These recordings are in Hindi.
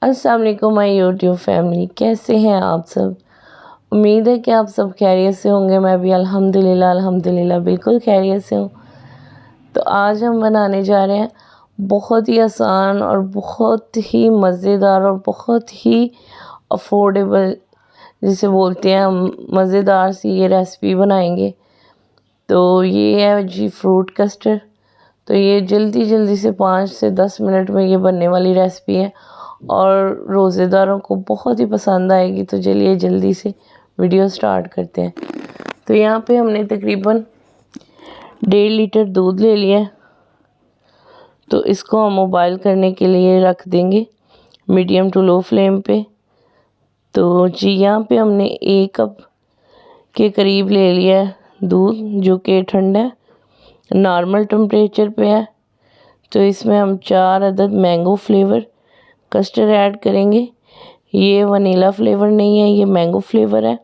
अस्सलाम वालेकुम माय यूट्यूब फैमिली, कैसे हैं आप सब। उम्मीद है कि आप सब खैरियत से होंगे। मैं भी अल्हम्दुलिल्लाह बिल्कुल खैरियत से हूँ। तो आज हम बनाने जा रहे हैं बहुत ही आसान और बहुत ही मज़ेदार और बहुत ही अफोर्डेबल, जिसे बोलते हैं हम, मज़ेदार सी ये रेसिपी बनाएंगे। तो ये है जी फ्रूट कस्टर्ड। तो ये जल्दी से 5 से 10 मिनट में ये बनने वाली रेसिपी है और रोज़ेदारों को बहुत ही पसंद आएगी। तो चलिए जल्दी से वीडियो स्टार्ट करते हैं। तो यहाँ पे हमने तकरीबन 1.5 लीटर दूध ले लिया है। तो इसको हम बॉयल करने के लिए रख देंगे मीडियम टू लो फ्लेम पे। तो जी यहाँ पे हमने 1 कप के करीब ले लिया है दूध, जो कि ठंडा है, नॉर्मल टेम्परेचर पे है। तो इसमें हम 4 अदद मैंगो फ्लेवर कस्टर्ड ऐड करेंगे। ये वनीला फ्लेवर नहीं है, ये मैंगो फ्लेवर है।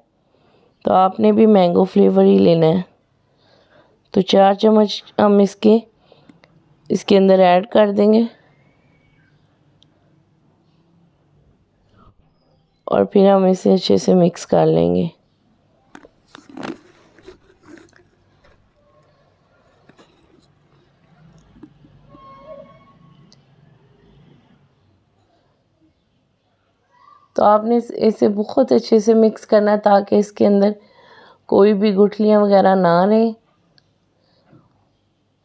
तो आपने भी मैंगो फ्लेवर ही लेना है। तो 4 चम्मच हम इसके अंदर ऐड कर देंगे और फिर हम इसे अच्छे से मिक्स कर लेंगे। तो आपने इसे बहुत अच्छे से मिक्स करना है ताकि इसके अंदर कोई भी गुठलियाँ वगैरह ना रहें।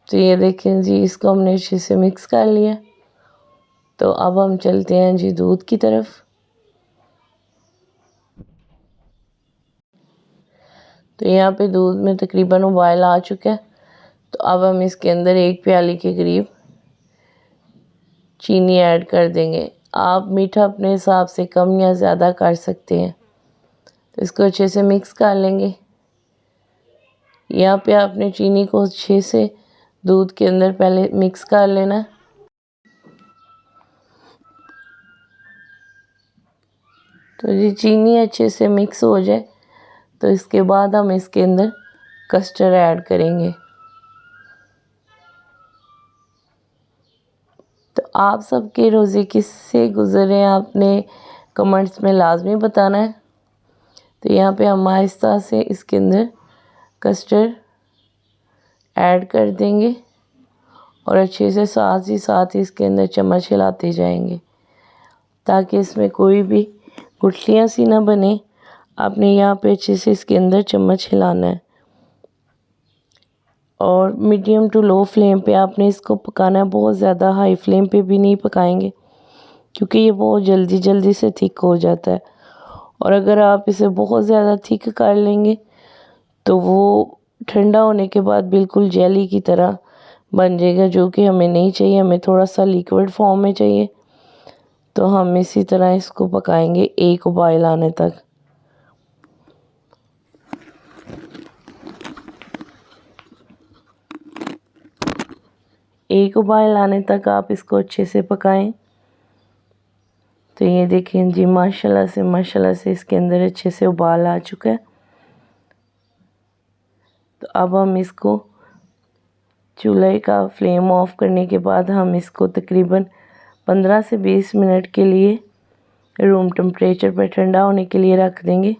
तो ये देखें जी, इसको हमने अच्छे से मिक्स कर लिया। तो अब हम चलते हैं जी दूध की तरफ। तो यहाँ पे दूध में तकरीबन उबाल आ चुका है। तो अब हम इसके अंदर 1 प्याली के करीब चीनी ऐड कर देंगे। आप मीठा अपने हिसाब से कम या ज़्यादा कर सकते हैं। तो इसको अच्छे से मिक्स कर लेंगे। यहाँ पे आपने चीनी को अच्छे से दूध के अंदर पहले मिक्स कर लेना है। तो ये चीनी अच्छे से मिक्स हो जाए तो इसके बाद हम इसके अंदर कस्टर्ड ऐड करेंगे। तो आप सबके रोज़े किससे गुज़रे आपने कमेंट्स में लाजमी बताना है। तो यहाँ पे हम आहिस्ता से इसके अंदर कस्टर्ड ऐड कर देंगे और अच्छे से साथ ही इसके अंदर चम्मच हिलाते जाएंगे ताकि इसमें कोई भी गुठलियाँ सी ना बने। आपने यहाँ पे अच्छे से इसके अंदर चम्मच हिलाना है और मीडियम टू लो फ्लेम पे आपने इसको पकाना है। बहुत ज़्यादा हाई फ्लेम पे भी नहीं पकाएंगे क्योंकि ये बहुत जल्दी से थिक हो जाता है। और अगर आप इसे बहुत ज़्यादा थिक कर लेंगे तो वो ठंडा होने के बाद बिल्कुल जेली की तरह बन जाएगा, जो कि हमें नहीं चाहिए। हमें थोड़ा सा लिक्विड फॉर्म में चाहिए। तो हम इसी तरह इसको पकाएंगे 1 उबाल आने तक। एक उबाल आने तक आप इसको अच्छे से पकाएं। तो ये देखें जी, माशाल्लाह से इसके अंदर अच्छे से उबाल आ चुका है। तो अब हम इसको चूल्हे का फ्लेम ऑफ करने के बाद हम इसको तकरीबन 15 से 20 मिनट के लिए रूम टेम्परेचर पर ठंडा होने के लिए रख देंगे,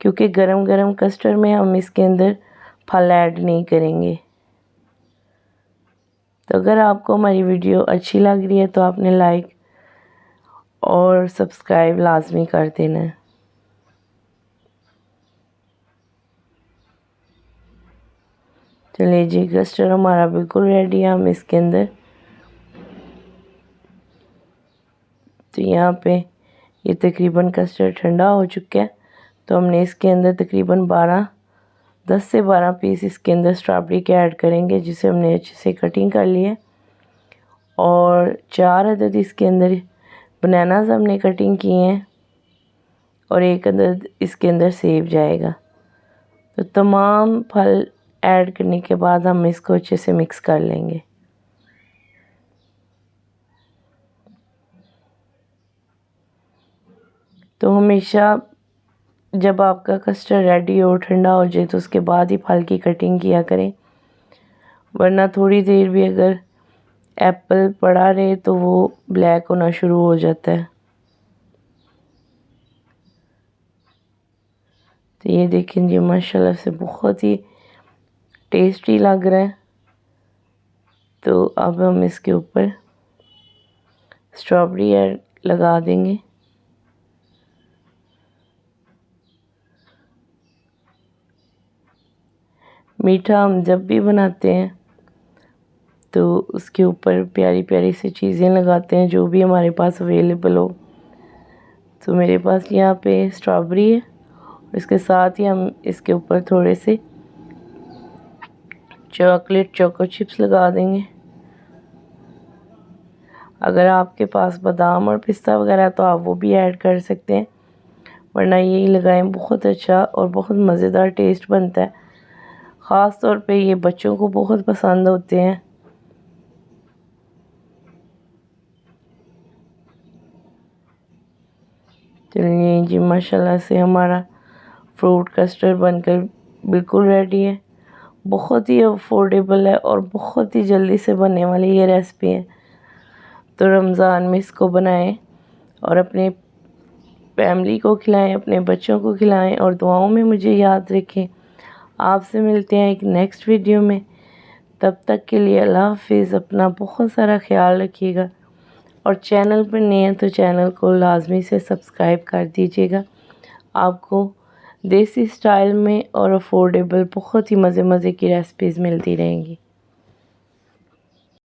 क्योंकि गरम कस्टर्ड में हम इसके अंदर फल ऐड नहीं करेंगे। तो अगर आपको हमारी वीडियो अच्छी लग रही है तो आपने लाइक और सब्सक्राइब लाजमी कर देना है। चलिए जी, कस्टर्ड हमारा बिल्कुल रेडी है। हम इसके अंदर, तो यहाँ पे ये तकरीबन कस्टर्ड ठंडा हो चुका है। तो हमने इसके अंदर तकरीबन 10 से 12 पीस इसके अंदर स्ट्रॉबेरी के ऐड करेंगे, जिसे हमने अच्छे से कटिंग कर ली है। और 4 अदद इसके अंदर बनानास हमने कटिंग किए हैं और 1 अदद इसके अंदर सेब जाएगा। तो तमाम फल ऐड करने के बाद हम इसको अच्छे से मिक्स कर लेंगे। तो हमेशा जब आपका कस्टर्ड रेडी हो, ठंडा हो जाए, तो उसके बाद ही फल की कटिंग किया करें, वरना थोड़ी देर भी अगर एप्पल पड़ा रहे तो वो ब्लैक होना शुरू हो जाता है। तो ये देखें जी माशाल्लाह से बहुत ही टेस्टी लग रहा है। तो अब हम इसके ऊपर स्ट्रॉबेरी ऐड लगा देंगे। मीठा हम जब भी बनाते हैं तो उसके ऊपर प्यारी प्यारी सी चीज़ें लगाते हैं जो भी हमारे पास अवेलेबल हो। तो मेरे पास यहाँ पे स्ट्रॉबेरी है, इसके साथ ही हम इसके ऊपर थोड़े से चॉकलेट चोको चिप्स लगा देंगे। अगर आपके पास बादाम और पिस्ता वगैरह तो आप वो भी ऐड कर सकते हैं, वरना यही लगाएं। बहुत अच्छा और बहुत मज़ेदार टेस्ट बनता है। ख़ास तौर पे ये बच्चों को बहुत पसंद होते हैं। चलिए जी माशाल्लाह से हमारा फ्रूट कस्टर्ड बनकर बिल्कुल रेडी है। बहुत ही अफोर्डेबल है और बहुत ही जल्दी से बनने वाली ये रेसिपी है। तो रमज़ान में इसको बनाएं और अपने फैमिली को खिलाएं, अपने बच्चों को खिलाएं और दुआओं में मुझे याद रखें। आपसे मिलते हैं एक नेक्स्ट वीडियो में। तब तक के लिए अल्लाह हाफिज़। अपना बहुत सारा ख्याल रखिएगा और चैनल पर नए हैं तो चैनल को लाजमी से सब्सक्राइब कर दीजिएगा। आपको देसी स्टाइल में और अफोर्डेबल बहुत ही मज़े मज़े की रेसिपीज़ मिलती रहेंगी।